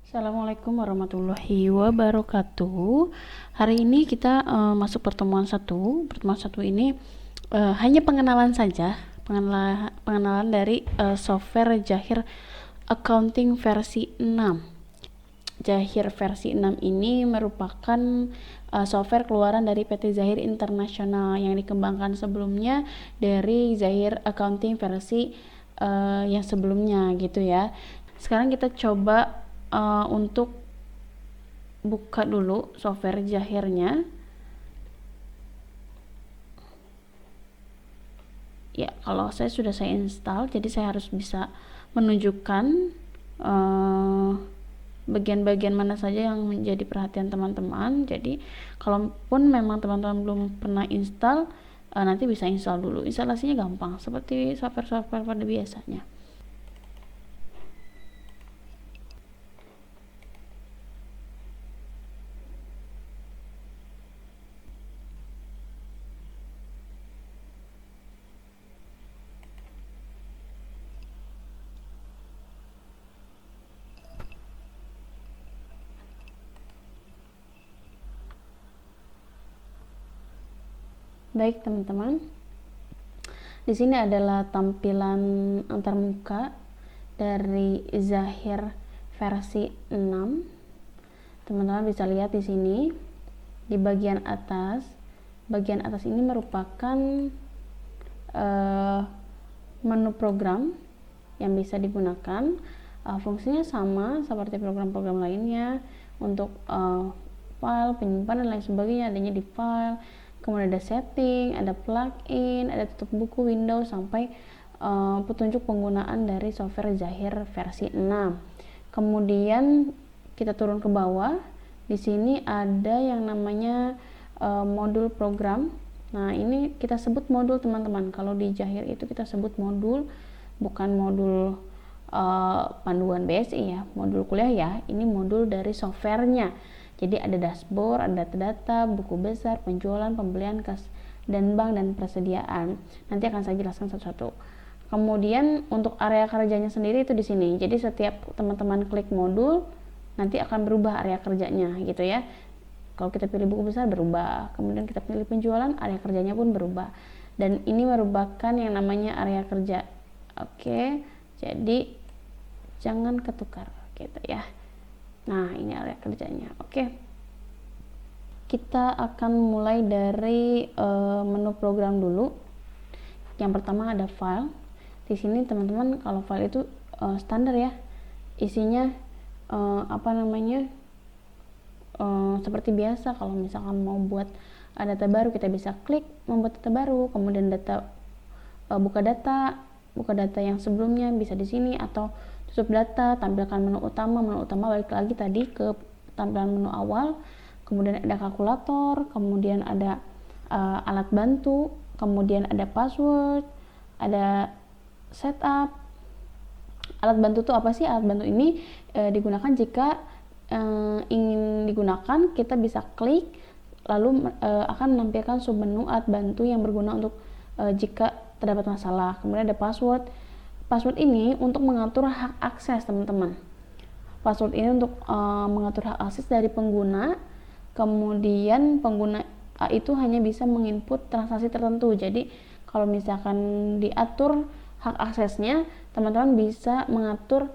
Assalamualaikum warahmatullahi wabarakatuh. Hari ini kita masuk pertemuan satu. Pertemuan satu ini hanya pengenalan saja, pengenalan dari software Jahir Accounting versi 6. Jahir versi 6 ini merupakan software keluaran dari PT Zahir Internasional yang dikembangkan sebelumnya dari Zahir Accounting versi yang sebelumnya gitu ya. Sekarang kita coba untuk buka dulu software Jahirnya. Ya, kalau saya sudah saya install, jadi saya harus bisa menunjukkan bagian-bagian mana saja yang menjadi perhatian teman-teman. Jadi kalaupun memang teman-teman belum pernah install, nanti bisa install dulu. Instalasinya gampang seperti software-software pada biasanya. Baik teman-teman, di sini adalah tampilan antarmuka dari Zahir versi 6. Teman-teman bisa lihat di sini di bagian atas. Bagian atas ini merupakan menu program yang bisa digunakan. Fungsinya sama seperti program-program lainnya untuk file, penyimpanan dan lain sebagainya, adanya di file. Kemudian ada setting, ada plugin, ada tutup buku Windows sampai petunjuk penggunaan dari software Zahir versi 6. Kemudian kita turun ke bawah. Di sini ada yang namanya modul program. Nah, ini kita sebut modul teman-teman. Kalau di Zahir itu kita sebut modul, bukan modul panduan BSI ya, modul kuliah ya. Ini modul dari softwarenya. Jadi ada dashboard, ada data-data, buku besar, penjualan, pembelian, kas dan bank dan persediaan. Nanti akan saya jelaskan satu-satu. Kemudian untuk area kerjanya sendiri itu di sini. Jadi setiap teman-teman klik modul, nanti akan berubah area kerjanya gitu ya. Kalau kita pilih buku besar berubah, kemudian kita pilih penjualan, area kerjanya pun berubah. Dan ini merupakan yang namanya area kerja. Oke, jadi jangan ketukar gitu ya. Nah, ini area kerjanya. Oke. Kita akan mulai dari menu program dulu. Yang pertama ada file. Di sini teman-teman kalau file itu standar ya. Isinya seperti biasa. Kalau misalkan mau buat data baru, kita bisa klik membuat data baru, kemudian buka data yang sebelumnya bisa di sini, atau tutup data, tampilkan menu utama balik lagi tadi ke tampilan menu awal. Kemudian ada kalkulator, kemudian ada alat bantu, kemudian ada password, ada setup. Alat bantu itu apa sih? Alat bantu ini digunakan jika ingin digunakan, kita bisa klik lalu akan menampilkan submenu alat bantu yang berguna untuk jika terdapat masalah. Kemudian ada password. Password ini untuk mengatur hak akses teman-teman. Password ini untuk mengatur hak akses dari pengguna. Kemudian pengguna itu hanya bisa menginput transaksi tertentu. Jadi kalau misalkan diatur hak aksesnya, teman-teman bisa mengatur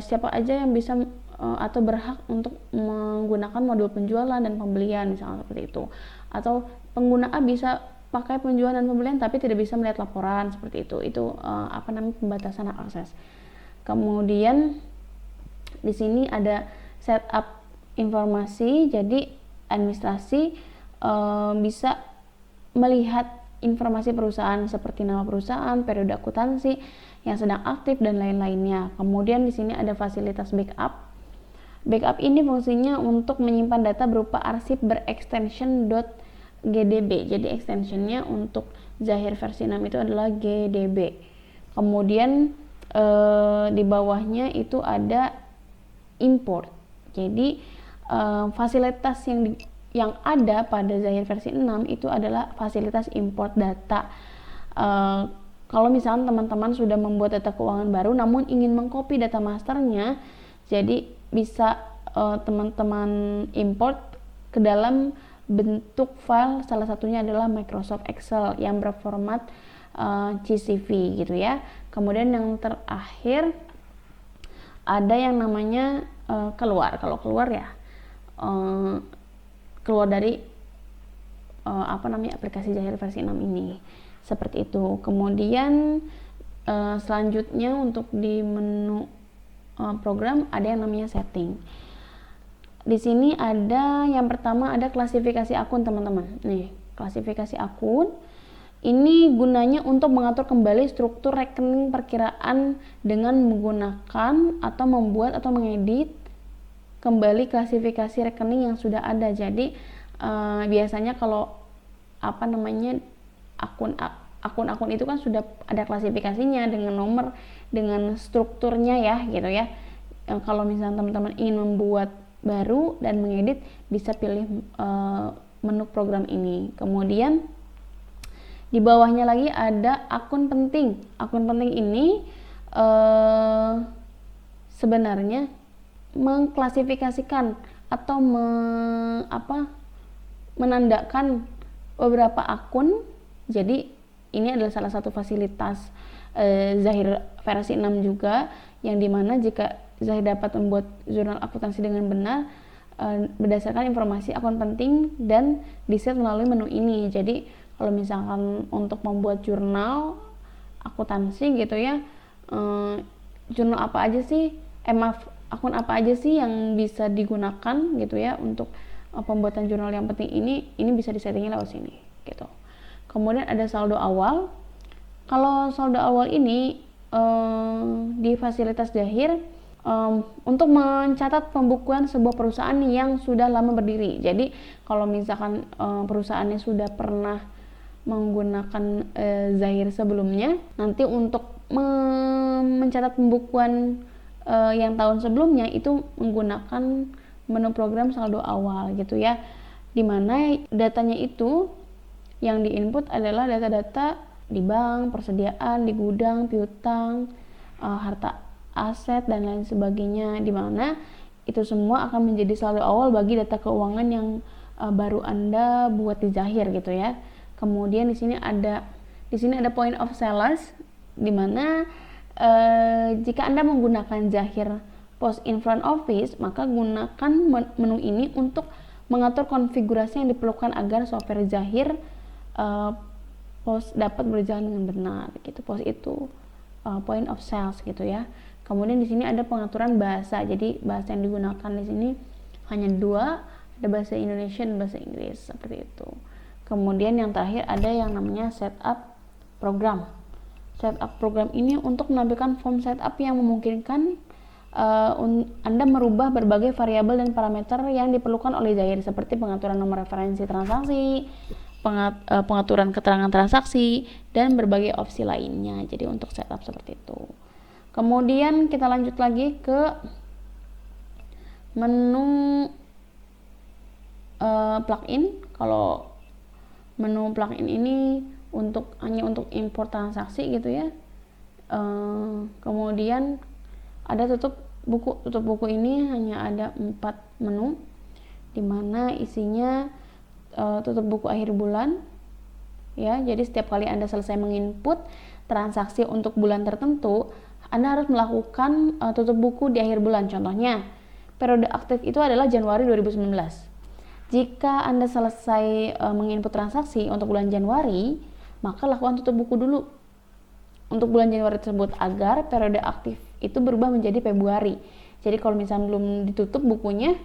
siapa aja yang bisa atau berhak untuk menggunakan modul penjualan dan pembelian misalnya seperti itu. Atau pengguna A bisa pakai penjualan dan pembelian tapi tidak bisa melihat laporan seperti itu. Itu pembatasan hak akses. Kemudian di sini ada setup informasi. Jadi administrasi bisa melihat informasi perusahaan seperti nama perusahaan, periode akuntansi yang sedang aktif dan lain-lainnya. Kemudian di sini ada fasilitas backup. Backup ini fungsinya untuk menyimpan data berupa arsip berextension .gdb. Jadi extensionnya untuk Zahir versi 6 itu adalah GDB. Kemudian di bawahnya itu ada import. Jadi fasilitas yang ada pada Zahir versi 6 itu adalah fasilitas import data. Kalau misalnya teman-teman sudah membuat data keuangan baru namun ingin mengcopy data masternya, jadi bisa teman-teman import ke dalam bentuk file, salah satunya adalah Microsoft Excel yang berformat CSV gitu ya. Kemudian yang terakhir ada yang namanya keluar. Kalau keluar ya keluar dari aplikasi Zahir versi 6 ini, seperti itu. Kemudian selanjutnya untuk di menu program ada yang namanya setting. Di sini ada yang pertama ada klasifikasi akun, teman-teman. Nih, klasifikasi akun ini gunanya untuk mengatur kembali struktur rekening perkiraan dengan menggunakan atau membuat atau mengedit kembali klasifikasi rekening yang sudah ada. Jadi biasanya kalau akun-akun itu kan sudah ada klasifikasinya dengan nomor, dengan strukturnya ya gitu ya. Kalau misalnya teman-teman ingin membuat baru dan mengedit, bisa pilih menu program ini. Kemudian di bawahnya lagi ada akun penting. Akun penting ini sebenarnya mengklasifikasikan atau menandakan beberapa akun. Jadi ini adalah salah satu fasilitas Zahir versi 6 juga, yang dimana jika Zahir dapat membuat jurnal akuntansi dengan benar berdasarkan informasi akun penting dan di-set melalui menu ini. Jadi kalau misalkan untuk membuat jurnal akuntansi gitu ya, jurnal apa aja sih, akun apa aja sih yang bisa digunakan gitu ya untuk pembuatan jurnal yang penting ini bisa disettingin lewat sini gitu. Kemudian ada saldo awal. Kalau saldo awal ini di fasilitas Zahir untuk mencatat pembukuan sebuah perusahaan yang sudah lama berdiri. Jadi kalau misalkan perusahaannya sudah pernah menggunakan Zahir sebelumnya, nanti untuk mencatat pembukuan yang tahun sebelumnya itu menggunakan menu program saldo awal gitu ya, dimana datanya itu yang diinput adalah data-data di bank, persediaan, di gudang, piutang, harta aset dan lain sebagainya, dimana itu semua akan menjadi saldo awal bagi data keuangan yang baru Anda buat di Zahir gitu ya. Kemudian di sini ada point of sales, dimana jika Anda menggunakan Zahir Post in Front Office, maka gunakan menu ini untuk mengatur konfigurasi yang diperlukan agar software Zahir Post dapat berjalan dengan benar gitu. Post itu point of sales gitu ya. Kemudian di sini ada pengaturan bahasa. Jadi bahasa yang digunakan di sini hanya 2, ada bahasa Indonesia dan bahasa Inggris, seperti itu. Kemudian yang terakhir ada yang namanya setup program. Setup program ini untuk menampilkan form setup yang memungkinkan Anda merubah berbagai variabel dan parameter yang diperlukan oleh Zahir, seperti pengaturan nomor referensi transaksi, pengaturan keterangan transaksi, dan berbagai opsi lainnya. Jadi untuk setup seperti itu. Kemudian kita lanjut lagi ke menu plugin. Kalau menu plugin ini hanya untuk import transaksi gitu ya. Kemudian ada tutup buku. Tutup buku ini hanya ada 4 menu, dimana isinya tutup buku akhir bulan ya. Jadi setiap kali Anda selesai menginput transaksi untuk bulan tertentu, Anda harus melakukan tutup buku di akhir bulan. Contohnya, periode aktif itu adalah Januari 2019. Jika Anda selesai menginput transaksi untuk bulan Januari, maka lakukan tutup buku dulu untuk bulan Januari tersebut agar periode aktif itu berubah menjadi Februari. Jadi kalau misalnya belum ditutup bukunya,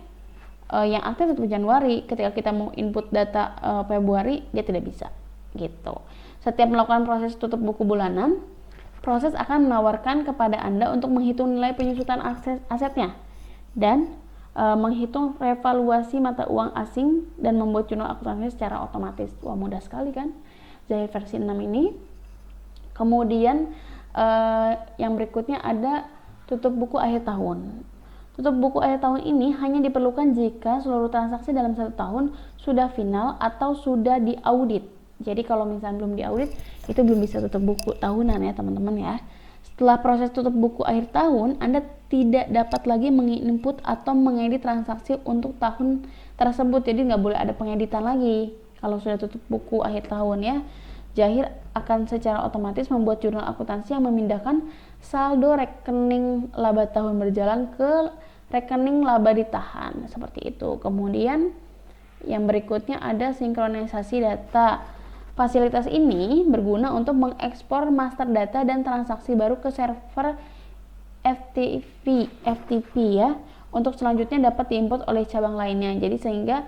yang aktif itu Januari, ketika kita mau input data Februari, dia tidak bisa gitu. Setiap melakukan proses tutup buku bulanan, proses akan menawarkan kepada Anda untuk menghitung nilai penyusutan asetnya dan menghitung revaluasi mata uang asing dan membuat jurnal akuntansi secara otomatis. Wah, mudah sekali kan Zahir versi 6 ini. Kemudian yang berikutnya ada tutup buku akhir tahun. Tutup buku akhir tahun ini hanya diperlukan jika seluruh transaksi dalam 1 tahun sudah final atau sudah diaudit. Jadi kalau misalnya belum diaudit, itu belum bisa tutup buku tahunan ya teman-teman ya. Setelah proses tutup buku akhir tahun, Anda tidak dapat lagi menginput atau mengedit transaksi untuk tahun tersebut. Jadi nggak boleh ada pengeditan lagi kalau sudah tutup buku akhir tahun ya. Jahir akan secara otomatis membuat jurnal akuntansi yang memindahkan saldo rekening laba tahun berjalan ke rekening laba ditahan, seperti itu. Kemudian yang berikutnya ada sinkronisasi data. Fasilitas ini berguna untuk mengekspor master data dan transaksi baru ke server FTP ya, untuk selanjutnya dapat diinput oleh cabang lainnya. Jadi sehingga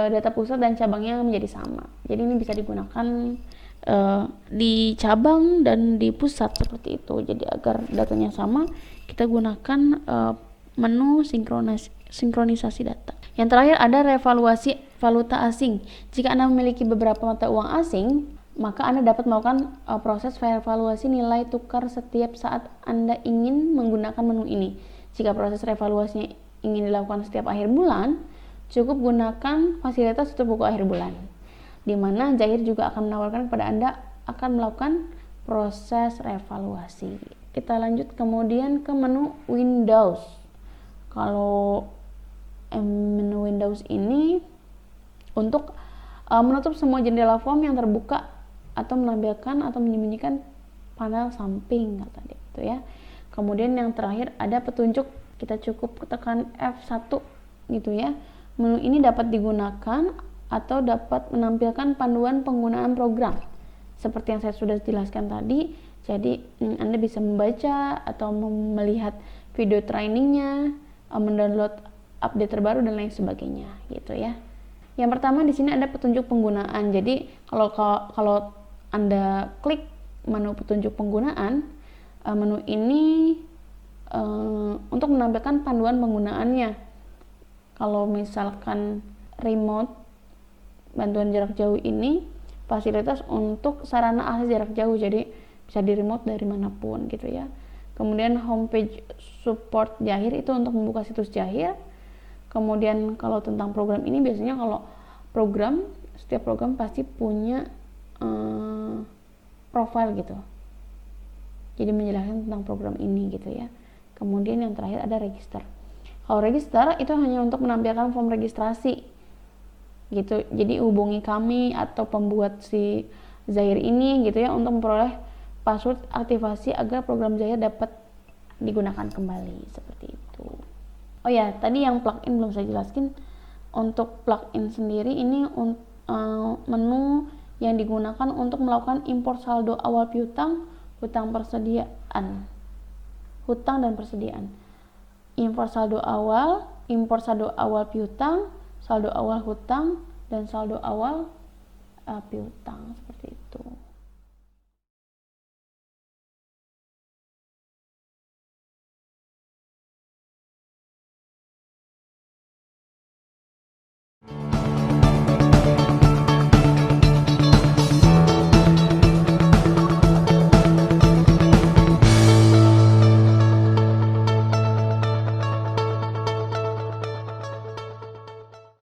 data pusat dan cabangnya menjadi sama. Jadi ini bisa digunakan di cabang dan di pusat seperti itu. Jadi agar datanya sama, kita gunakan menu sinkronisasi data. Yang terakhir ada revaluasi valuta asing. Jika Anda memiliki beberapa mata uang asing, maka Anda dapat melakukan proses revaluasi nilai tukar setiap saat Anda ingin menggunakan menu ini. Jika proses revaluasinya ingin dilakukan setiap akhir bulan, cukup gunakan fasilitas tutup buku akhir bulan, di mana Jahir juga akan menawarkan kepada Anda akan melakukan proses revaluasi. Kita lanjut kemudian ke menu Windows. Kalau menu Windows ini untuk menutup semua jendela form yang terbuka atau menampilkan atau menyembunyikan panel samping tadi itu ya. Kemudian yang terakhir ada petunjuk, kita cukup tekan F1 gitu ya. Menu ini dapat digunakan atau dapat menampilkan panduan penggunaan program seperti yang saya sudah jelaskan tadi. Jadi Anda bisa membaca atau melihat video trainingnya, mendownload update terbaru dan lain sebagainya gitu ya. Yang pertama di sini ada petunjuk penggunaan. Jadi kalau Anda klik menu petunjuk penggunaan, menu ini untuk menampilkan panduan penggunaannya. Kalau misalkan remote bantuan jarak jauh ini fasilitas untuk sarana akses jarak jauh, jadi bisa di remote dari manapun gitu ya. Kemudian homepage support Jahir itu untuk membuka situs Jahir. Kemudian kalau tentang program ini, biasanya kalau program, setiap program pasti punya profile gitu, jadi menjelaskan tentang program ini gitu ya. Kemudian yang terakhir ada register. Kalau register itu hanya untuk menampilkan form registrasi gitu, jadi hubungi kami atau pembuat si Zahir ini gitu ya untuk memperoleh password aktivasi agar program Zahir dapat digunakan kembali, seperti itu. Oh ya, tadi yang plugin belum saya jelaskan. Untuk plugin sendiri ini menu yang digunakan untuk melakukan import saldo awal piutang, hutang dan persediaan. Import saldo awal piutang, saldo awal hutang, dan saldo awal piutang, seperti itu.